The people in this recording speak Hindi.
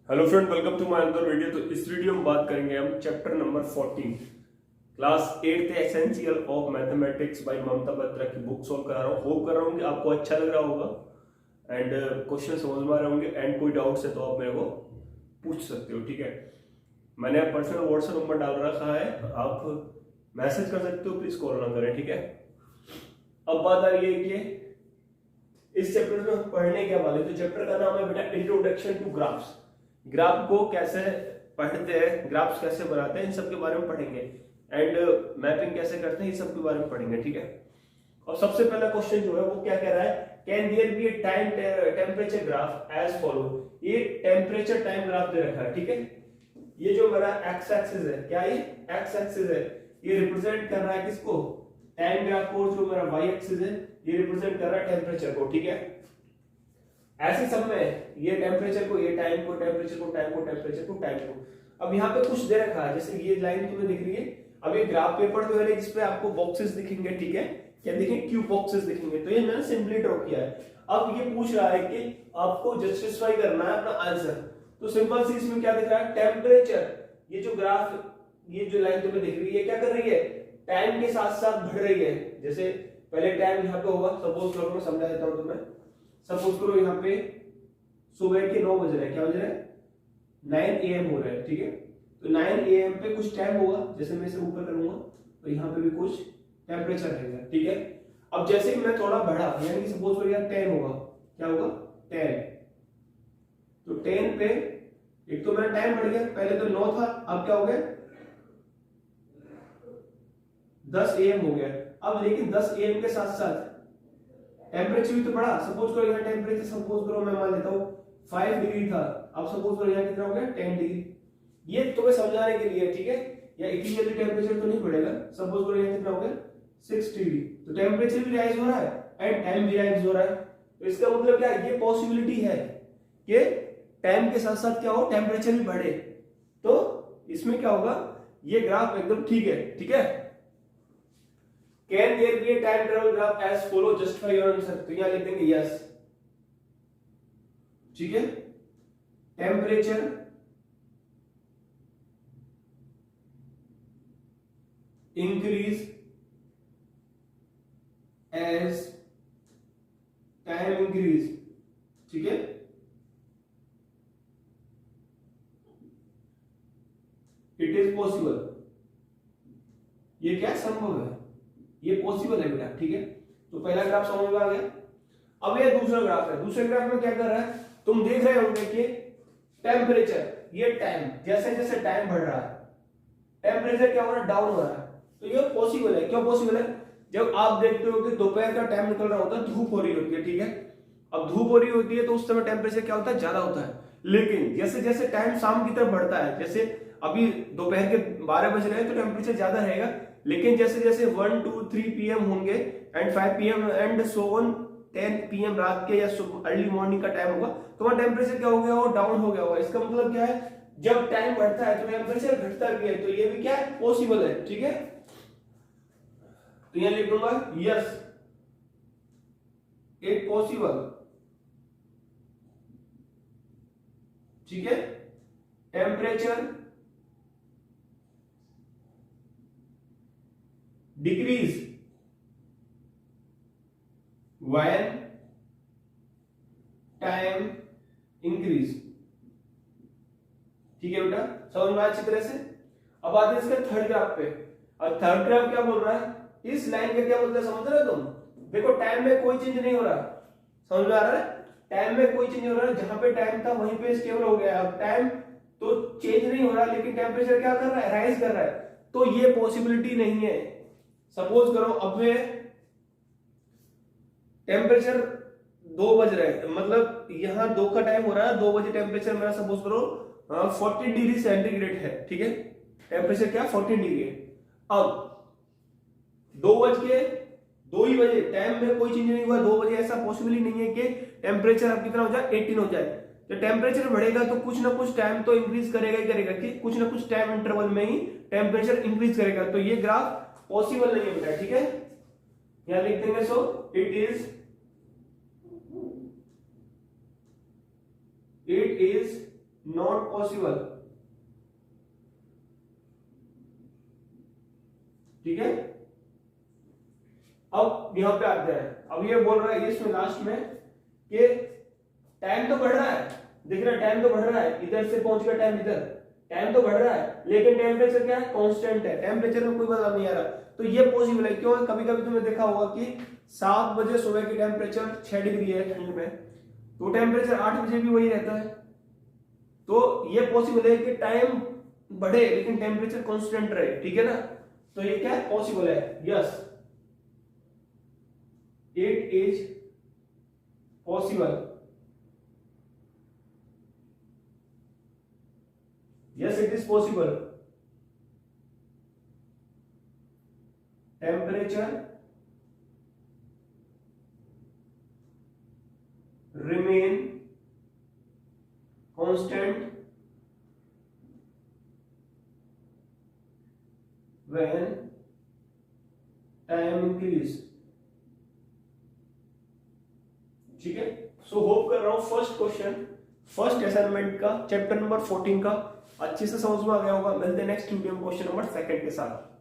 Hello friend, welcome to my another video. तो इस वीडियो में बात करेंगे हम chapter number 14 class 8 essential of mathematics by Mamta Batra की बुक सॉल्व करा रहा हूँ। होप कर रहा हूँ कि आपको अच्छा लग रहा होगा एंड क्वेश्चन समझ में आ रहे होंगे। एंड कोई डाउट्स है तो आप मेरे को पूछ सकते हो, ठीक है। मैंने पर्सनल व्हाट्सएप नंबर डाल रखा है, आप मैसेज कर सकते हो, प्लीज कॉल ना करें, ठीक है। अब बात आ रही है कि इस चैप्टर में हम पढ़ने क्या वाले। तो चैप्टर का नाम है बेटा इंट्रोडक्शन टू ग्राफ्स। ग्राफ को कैसे पढ़ते हैं, ग्राफ्स कैसे बनाते हैं, इन सब के बारे में पढ़ेंगे। एंड मैपिंग कैसे करते हैं, इन सब के बारे में पढ़ेंगे, ठीक है। और सबसे पहला क्वेश्चन जो है वो क्या कह रहा है, can there be a time temperature graph as follow. ये टेम्परेचर टाइम ग्राफ दे रखा है, ठीक है। ये जो मेरा एक्स एक्सिस है, क्या ये एक्स एक्सिस है, ये रिप्रेजेंट कर रहा है किसको, टाइम ग्राफ को। जो मेरा वाई एक्सिस है ये रिप्रेजेंट कर रहा है टेम्परेचर को, ठीक है। ऐसे सब में ये टेम्परेचर को, ये टाइम को, टेम्परेचर को टाइम को, टेम्परेचर को टाइम को। अब यहाँ पे कुछ दे रखा है, जैसे ये लाइन तुम्हें दिख रही है। अब ये ग्राफ पेपर जो है जिसपे आपको बॉक्सेस दिखेंगे, ठीक है, क्या दिखेंगे, क्यूब बॉक्सेस दिखेंगे। तो ये मैंने सिंपली ड्रॉ किया है। अब ये पूछ रहा है कि आपको जस्टिफाई करना है अपना आंसर। तो सिंपल सी इसमें क्या दिख रहा है, टेम्परेचर। ये जो ग्राफ, ये जो लाइन तुम्हें दिख रही है क्या कर रही है, टाइम के साथ साथ बढ़ रही है। जैसे पहले टाइम यहाँ पे होगा, सपोज करो, मैं समझा देता हूँ तुम्हें। सपोज करो यहाँ पे सुबह के 9 बज रहे हैं, क्या बज रहे हैं, 9 AM हो रहा है, ठीक है। तो 9 AM पे कुछ टाइम होगा, जैसे मैं इसे ऊपर करूंगा तो यहाँ पे भी कुछ टेम्परेचर रहेगा, ठीक है। अब जैसे ही मैं थोड़ा बढ़ा, यानी कि सपोज करो यहाँ 10 होगा, क्या होगा 10। तो 10 पे एक तो मेरा टाइम बढ़ गया, पहले तो 9 था, अब क्या हो गया 10 AM हो गया। अब लेकिन 10 AM के साथ साथ टेम्परेचर भी तो बढ़ा। सपोज करो यहाँ टेम्परेचर, सपोज करो मैं मान लेता हूँ 5 डिग्री था, अब सपोज करो यहाँ कितना हो गया 10 डिग्री। ये तुम्हें समझाने के लिए, ठीक है, या इक्विवेलेंट टेम्परेचर तो नहीं बढ़ेगा। सपोज करो यहाँ कितना हो गया 6 डिग्री, तो टेम्परेचर भी राइज हो रहा है एंड टाइम भी राइज हो रहा है। तो इसका मतलब क्या है, ये पॉसिबिलिटी है कि टाइम के साथ साथ क्या हो, टेम्परेचर भी बढ़े। तो इसमें क्या होगा, ये ग्राफ एकदम ठीक है, ठीक है। Can there be a time travel graph as follow? Justify your answer। तो यहाँ लिख देंगे यस, ठीक है। Temperature increase as time increase, ठीक है। इट इज पॉसिबल, ये क्या संभव है, ये पॉसिबल है बेटा, ठीक है। तो पहला ग्राफ समझ में आ गया। अब ये दूसरा ग्राफ है। दूसरे ग्राफ में क्या कर रहा है, तुम देख रहे होंगे कि टेम्परेचर, ये टाइम, जैसे जैसे टाइम बढ़ रहा है टेम्परेचर क्या हो रहा है, डाउन हो रहा है। तो ये पॉसिबल है। क्यों पॉसिबल है, जब आप देखते हो कि दोपहर का टाइम निकल रहा होता है, धूप हो रही होती है, ठीक है। अब धूप हो रही होती है तो उस समय टेम्परेचर क्या होता है, ज्यादा होता है। लेकिन जैसे जैसे टाइम शाम की तरफ बढ़ता है, जैसे अभी दोपहर के 12 बज रहे हैं तो टेम्परेचर ज्यादा रहेगा। लेकिन जैसे जैसे 1 2 3 PM होंगे and 5 PM and so on 10 PM रात के या अर्ली मॉर्निंग का टाइम होगा, तो वहां टेम्परेचर क्या हो गया हो, डाउन हो गया होगा। इसका मतलब क्या है, जब टाइम बढ़ता है तो टेम्परेचर घटता भी है। तो ये भी क्या है, पॉसिबल है, ठीक है। तो यहां लिख दूंगा यस, इट पॉसिबल, ठीक है। Temperature decrease when time increase, ठीक है बेटा, समझ में आया अच्छी तरह से। अब आते हैं इसके थर्ड ग्राफ पे। और थर्ड ग्राफ क्या बोल रहा है, इस लाइन का क्या मतलब समझ रहे हो तुम। देखो टाइम में कोई चेंज नहीं हो रहा, समझ में आ रहा है, टाइम में कोई चेंज नहीं हो रहा। जहां पे टाइम था वहीं पे स्टेबल हो गया। अब टाइम तो चेंज नहीं हो रहा, लेकिन टेम्परेचर क्या कर रहा है, राइज कर रहा है। तो ये पॉसिबिलिटी नहीं है। सपोज करो अब मैं टेम्परेचर 2 बज रहे हैं, मतलब यहाँ 2 का टाइम हो रहा है, 2 बजे टेम्परेचर मेरा सपोज करो 40 डिग्री सेंटीग्रेड है, ठीक है। टेम्परेचर क्या 40 डिग्री है। अब 2 बज के 2 ही बजे, टाइम में कोई चेंज नहीं हुआ, 2 बजे, ऐसा पॉसिबल ही नहीं है कि टेम्परेचर अब कितना हो जाए 18 हो जाए। जब टेम्परेचर बढ़ेगा तो कुछ ना कुछ टाइम तो इंक्रीज करेगा ही करेगा, कि कुछ ना कुछ टाइम इंटरवल में ही टेम्परेचर इंक्रीज करेगा। तो ये ग्राफ पॉसिबल नहीं है बेटा, ठीक है। यहां लिख देंगे so it is not possible. ठीक है, अब यहां पे आते हैं। अब ये बोल रहा है इसमें लास्ट में कि टाइम तो बढ़ रहा है, दिख रहा है टाइम तो बढ़ रहा है, इधर से पहुंच गया टाइम इधर, टाइम तो बढ़ रहा है, लेकिन टेम्परेचर क्या है, कांस्टेंट है, टेम्परेचर में कोई बदलाव नहीं आ रहा। तो ये पॉसिबल है, क्यों है, कभी कभी तुमने देखा होगा कि 7 बजे सुबह की टेम्परेचर 6 डिग्री है ठंड में, तो टेम्परेचर 8 बजे भी वही रहता है। तो ये पॉसिबल है कि टाइम बढ़े लेकिन टेम्परेचर कांस्टेंट रहे। ठीक है ना, तो ये क्या पॉसिबल है, yes it is possible. Yes, it is possible. Temperature remain constant when time increase. ठीक है, सो होप कर रहा हूं फर्स्ट क्वेश्चन, फर्स्ट असाइनमेंट का चैप्टर नंबर 14 का अच्छे से समझ में आ गया होगा। मिलते हैं नेक्स्ट वीडियो में क्वेश्चन नंबर 2 के साथ।